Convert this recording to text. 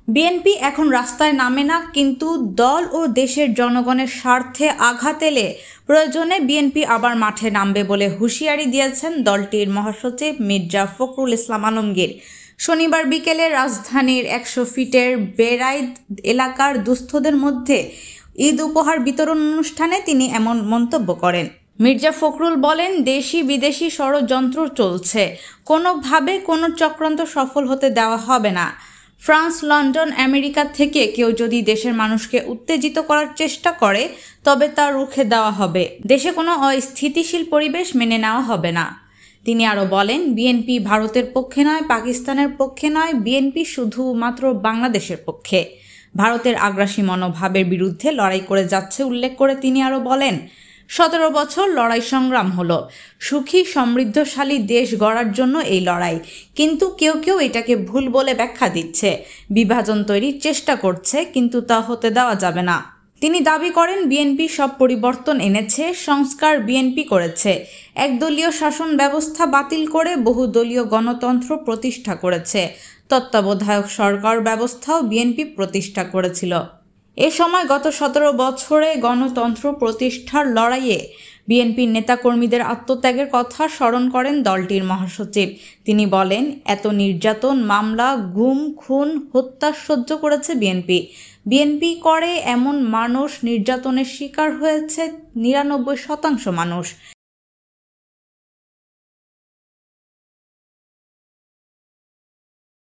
BNP এখন রাস্তায় নামে না, কিন্তু দল ও দেশের জনগণের স্বার্থে আঘাত এলে প্রয়োজনে বিএনপি আবার মাঠে নামবে বলে হুঁশিয়ারি দিয়েছেন দলটির মহাসচিব মির্জা ফখরুল ইসলাম আলমগীর। শনিবার বিকেলে রাজধানীর ১০০ ফিটের বেড়াইদ এলাকার দুস্থদের মধ্যে ঈদ উপহার বিতরণ অনুষ্ঠানে তিনি এমন মন্তব্য করেন। মির্জা ফখরুল বলেন, দেশি বিদেশি ষড়যন্ত্র চলছে, কোনোভাবে কোনো চক্রান্ত সফল হতে দেওয়া হবে না। ফ্রান্স, লন্ডন, আমেরিকা থেকে কেউ যদি দেশের মানুষকে উত্তেজিত করার চেষ্টা করে তবে তা রুখে দেওয়া হবে। দেশে কোনো অস্থিতিশীল পরিবেশ মেনে নেওয়া হবে না। তিনি আরও বলেন, বিএনপি ভারতের পক্ষে নয়, পাকিস্তানের পক্ষে নয়, বিএনপি শুধুমাত্র বাংলাদেশের পক্ষে। ভারতের আগ্রাসী মনোভাবের বিরুদ্ধে লড়াই করে যাচ্ছে উল্লেখ করে তিনি আরও বলেন, ১৭ বছর লড়াই সংগ্রাম হলো, সুখী সমৃদ্ধশালী দেশ গড়ার জন্য এই লড়াই। কিন্তু কেউ কেউ এটাকে ভুল বলে ব্যাখ্যা দিচ্ছে, বিভাজন তৈরির চেষ্টা করছে, কিন্তু তা হতে দেওয়া যাবে না। তিনি দাবি করেন, বিএনপি সব পরিবর্তন এনেছে, সংস্কার বিএনপি করেছে, একদলীয় শাসন ব্যবস্থা বাতিল করে বহুদলীয় গণতন্ত্র প্রতিষ্ঠা করেছে, তত্ত্বাবধায়ক সরকার ব্যবস্থাও বিএনপি প্রতিষ্ঠা করেছিল। এ সময় গত ১৭ বছরে গণতন্ত্র প্রতিষ্ঠার লড়াইয়ে বিএনপির নেতাকর্মীদের আত্মত্যাগের কথা স্মরণ করেন দলটির মহাসচিব। তিনি বলেন, এত নির্যাতন, মামলা, গুম, খুন, হত্যা সহ্য করেছে বিএনপি। বিএনপি করে এমন মানুষ নির্যাতনের শিকার হয়েছে ৯৯% মানুষ।